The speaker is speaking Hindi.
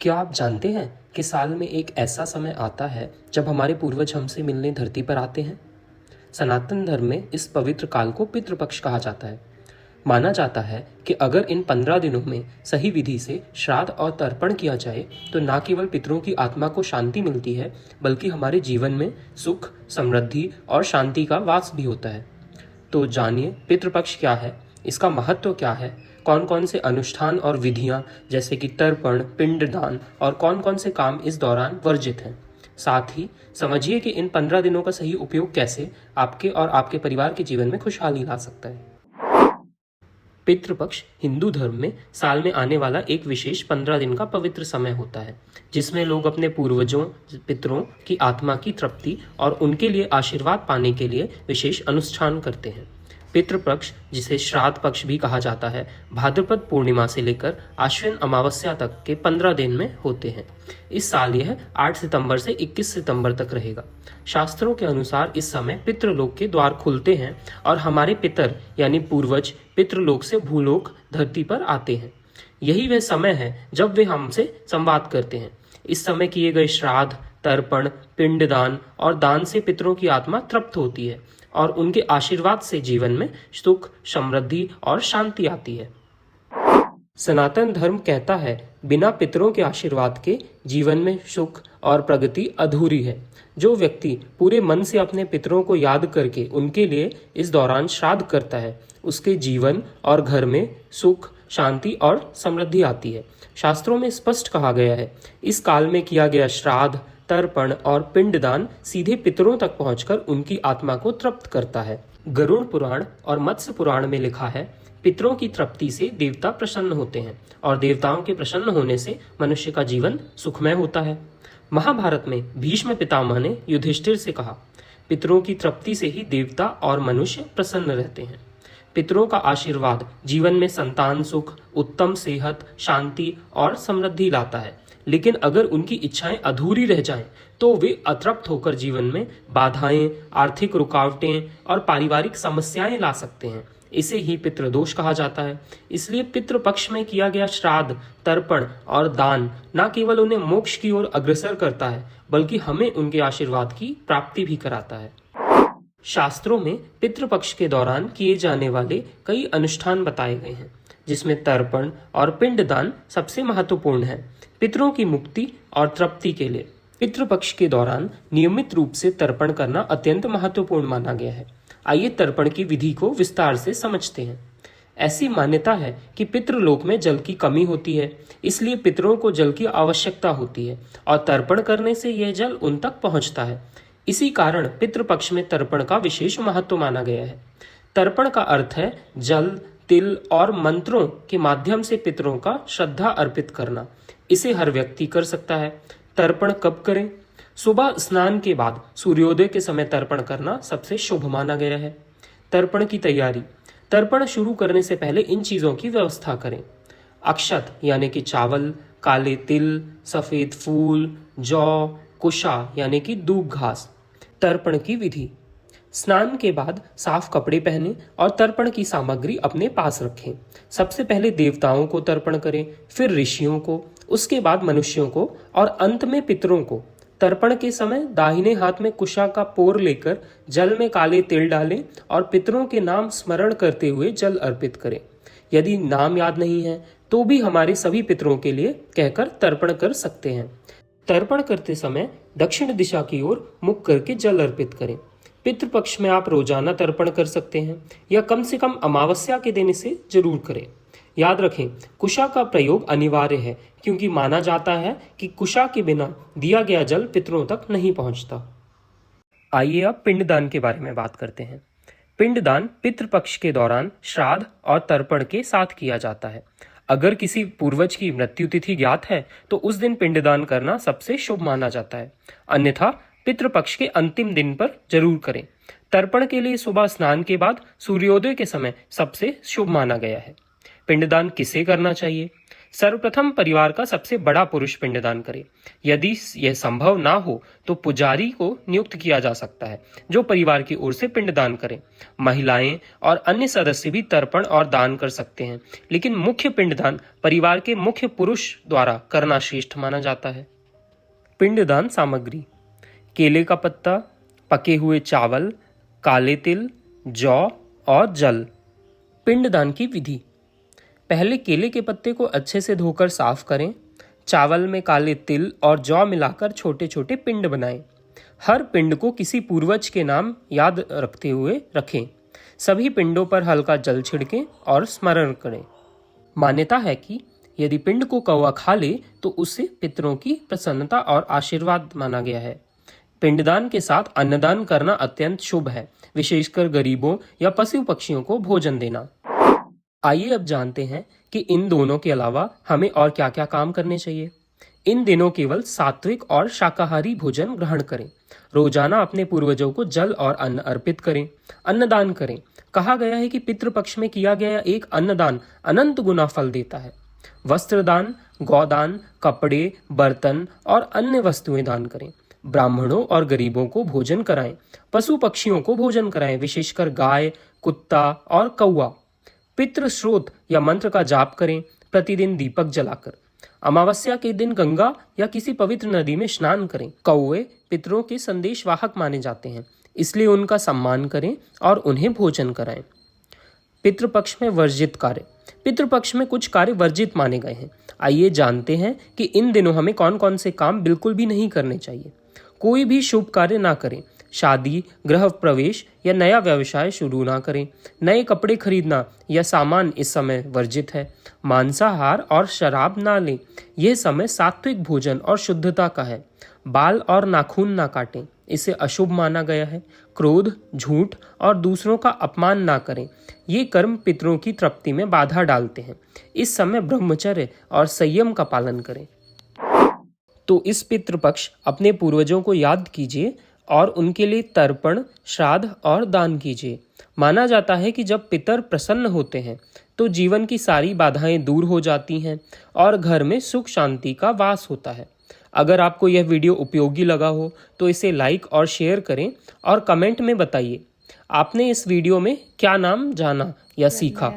क्या आप जानते हैं कि साल में एक ऐसा समय आता है जब हमारे पूर्वज हमसे मिलने धरती पर आते हैं। सनातन धर्म में इस पवित्र काल को पितृपक्ष कहा जाता है। माना जाता है कि अगर इन 15 दिनों में सही विधि से श्राद्ध और तर्पण किया जाए तो न केवल पितरों की आत्मा को शांति मिलती है, बल्कि हमारे जीवन में सुख, समृद्धि और शांति का वास भी होता है। तो जानिए पितृपक्ष क्या है, इसका महत्व क्या है, कौन कौन से अनुष्ठान और विधियां जैसे कि तर्पण, पिंडदान और कौन कौन से काम इस दौरान वर्जित हैं। साथ ही समझिए कि इन 15 दिनों का सही उपयोग कैसे आपके और आपके परिवार के जीवन में खुशहाली ला सकता है। पितृपक्ष हिंदू धर्म में साल में आने वाला एक विशेष 15 दिन का पवित्र समय होता है, जिसमें लोग अपने पूर्वजों, पितरों की आत्मा की तृप्ति और उनके लिए आशीर्वाद पाने के लिए विशेष अनुष्ठान करते हैं। पितृपक्ष, जिसे श्राद्ध पक्ष भी कहा जाता है, भाद्रपद पूर्णिमा से लेकर आश्विन अमावस्या तक के 15 दिन में होते हैं। इस साल यह 8 सितंबर से 21 सितंबर तक रहेगा। शास्त्रों के अनुसार इस समय पितृलोक के द्वार खुलते हैं और हमारे पितर यानी पूर्वज पितृलोक से भूलोक धरती पर आते हैं। यही वह समय है जब वे हमसे संवाद करते हैं। इस समय किए गए श्राद्ध, तर्पण, पिंडदान और दान से पितरों की आत्मा तृप्त होती है और उनके आशीर्वाद से जीवन में सुख, समृद्धि और शांति आती है। सनातन धर्म कहता है, बिना पितरों के आशीर्वाद के जीवन में सुख और प्रगति अधूरी है। जो व्यक्ति पूरे मन से अपने पितरों को याद करके उनके लिए इस दौरान श्राद्ध करता है, उसके जीवन और घर में सुख, शांति और समृद्धि आती है। शास्त्रों में स्पष्ट कहा गया है, इस काल में किया गया श्राद्ध, तर्पण और पिंडदान सीधे पितरों तक पहुंचकर उनकी आत्मा को तृप्त करता है। गरुड़ पुराण और मत्स्य पुराण में लिखा है, पितरों की तृप्ति से देवता प्रसन्न होते हैं और देवताओं के प्रसन्न होने से मनुष्य का जीवन सुखमय होता है। महाभारत में भीष्म पितामह ने युधिष्ठिर से कहा, पितरों की तृप्ति से ही देवता और मनुष्य प्रसन्न रहते हैं। पितरों का आशीर्वाद जीवन में संतान सुख, उत्तम सेहत, शांति और समृद्धि लाता है। लेकिन अगर उनकी इच्छाएं अधूरी रह जाएं, तो वे अतृप्त होकर जीवन में बाधाएं, आर्थिक रुकावटें और पारिवारिक समस्याएं ला सकते हैं। इसे ही पितृदोष कहा जाता है। इसलिए पितृपक्ष में किया गया श्राद्ध, तर्पण और दान न केवल उन्हें मोक्ष की ओर अग्रसर करता है, बल्कि हमें उनके आशीर्वाद की प्राप्ति भी कराता है। शास्त्रों में पितृपक्ष के दौरान किए जाने वाले कई अनुष्ठान बताए गए हैं, जिसमें तर्पण और पिंडदान सबसे महत्वपूर्ण है। पितरों की मुक्ति और तृप्ति के लिए पितृपक्ष के दौरान नियमित रूप से तर्पण करना अत्यंत महत्वपूर्ण माना गया है। आइए तर्पण की विधि को विस्तार से समझते हैं। ऐसी मान्यता है कि पितृलोक में जल की कमी होती है, इसलिए पितरों को जल की आवश्यकता होती है और तर्पण करने से यह जल उन तक पहुंचता है। इसी कारण पितृपक्ष में तर्पण का विशेष महत्व माना गया है। तर्पण का अर्थ है जल, तिल और मंत्रों के माध्यम से पितरों का श्रद्धा अर्पित करना। इसे हर व्यक्ति कर सकता है। तर्पण कब करें? सुबह स्नान के बाद सूर्योदय के समय तर्पण करना सबसे शुभ माना गया है। तर्पण की तैयारी। तर्पण शुरू करने से पहले इन चीजों की व्यवस्था करें। अक्षत यानी कि चावल, काले तिल, सफेद फूल, जौ, कुशा यानी कि दूब घास। तर्पण की विधि। स्नान के बाद साफ कपड़े पहनें और तर्पण की सामग्री अपने पास रखें। सबसे पहले देवताओं को तर्पण करें, फिर ऋषियों को, उसके बाद मनुष्यों को और अंत में पितरों को। तर्पण के समय दाहिने हाथ में कुशा का पोर लेकर जल में काले तिल डालें और पितरों के नाम स्मरण करते हुए जल अर्पित करें। यदि नाम याद नहीं है तो भी हमारे सभी पितरों के लिए कहकर तर्पण कर सकते हैं। तर्पण करते समय दक्षिण दिशा की ओर मुख करके जल अर्पित करें। पितृपक्ष में आप रोजाना तर्पण कर सकते हैं या कम से कम अमावस्या के दिन इसे जरूर करें। याद रखें, कुशा का प्रयोग अनिवार्य है, क्योंकि माना जाता है कि कुशा के बिना दिया गया जल पितरों तक नहीं पहुंचता। आइए अब पिंडदान के बारे में बात करते हैं। पिंडदान पितृपक्ष के दौरान श्राद्ध और तर्पण के साथ किया जाता है। अगर किसी पूर्वज की मृत्यु तिथि ज्ञात है तो उस दिन पिंडदान करना सबसे शुभ माना जाता है, अन्यथा पितृपक्ष के अंतिम दिन पर जरूर करें। तर्पण के लिए सुबह स्नान के बाद सूर्योदय के समय सबसे शुभ माना गया है। पिंडदान किसे करना चाहिए? सर्वप्रथम परिवार का सबसे बड़ा पुरुष पिंडदान करे। यदि यह संभव ना हो तो पुजारी को नियुक्त किया जा सकता है जो परिवार की ओर से पिंडदान करे। महिलाएं और अन्य सदस्य भी तर्पण और दान कर सकते हैं, लेकिन मुख्य पिंडदान परिवार के मुख्य पुरुष द्वारा करना श्रेष्ठ माना जाता है। पिंडदान सामग्री: केले का पत्ता, पके हुए चावल, काले तिल, जौ और जल। पिंडदान की विधि: पहले केले के पत्ते को अच्छे से धोकर साफ करें। चावल में काले तिल और जौ मिलाकर छोटे छोटे पिंड बनाएं। हर पिंड को किसी पूर्वज के नाम याद रखते हुए रखें। सभी पिंडों पर हल्का जल छिड़कें और स्मरण करें। मान्यता है कि यदि पिंड को कौवा खा ले तो उससे पितरों की प्रसन्नता और आशीर्वाद माना गया है। पिंडदान के साथ अन्नदान करना अत्यंत शुभ है, विशेषकर गरीबों या पशु पक्षियों को भोजन देना। आइए अब जानते हैं कि इन दोनों के अलावा हमें और क्या क्या काम करने चाहिए। इन दिनों केवल सात्विक और शाकाहारी भोजन ग्रहण करें। रोजाना अपने पूर्वजों को जल और अन्न अर्पित करें। अन्नदान करें। कहा गया है कि पितृपक्ष में किया गया एक अन्नदान अनंत गुना फल देता है। वस्त्रदान, गौदान, कपड़े, बर्तन और अन्य वस्तुएं दान करें। ब्राह्मणों और गरीबों को भोजन कराएं। पशु पक्षियों को भोजन कराएं, विशेषकर गाय, कुत्ता और कौवा। पितृ स्रोत या मंत्र का जाप करें, प्रतिदिन दीपक जलाकर। अमावस्या के दिन गंगा या किसी पवित्र नदी में स्नान करें। कौवे पितरों के संदेशवाहक माने जाते हैं, इसलिए उनका सम्मान करें और उन्हें भोजन कराएं। पितृपक्ष में वर्जित कार्य: पितृपक्ष में कुछ कार्य वर्जित माने गए हैं। आइए जानते हैं कि इन दिनों हमें कौन कौन से काम बिल्कुल भी नहीं करने चाहिए। कोई भी शुभ कार्य ना करें। शादी, गृह प्रवेश या नया व्यवसाय शुरू ना करें। नए कपड़े खरीदना या सामान इस समय वर्जित है। मांसाहार और शराब ना लें। यह समय सात्विक भोजन और शुद्धता का है। बाल और नाखून ना काटें, इसे अशुभ माना गया है। क्रोध, झूठ और दूसरों का अपमान ना करें, ये कर्म पितरों की तृप्ति में बाधा डालते हैं। इस समय ब्रह्मचर्य और संयम का पालन करें। तो इस पितृपक्ष अपने पूर्वजों को याद कीजिए और उनके लिए तर्पण, श्राद्ध और दान कीजिए। माना जाता है कि जब पितर प्रसन्न होते हैं तो जीवन की सारी बाधाएं दूर हो जाती हैं और घर में सुख शांति का वास होता है। अगर आपको यह वीडियो उपयोगी लगा हो तो इसे लाइक और शेयर करें और कमेंट में बताइए आपने इस वीडियो में क्या नाम जाना या सीखा।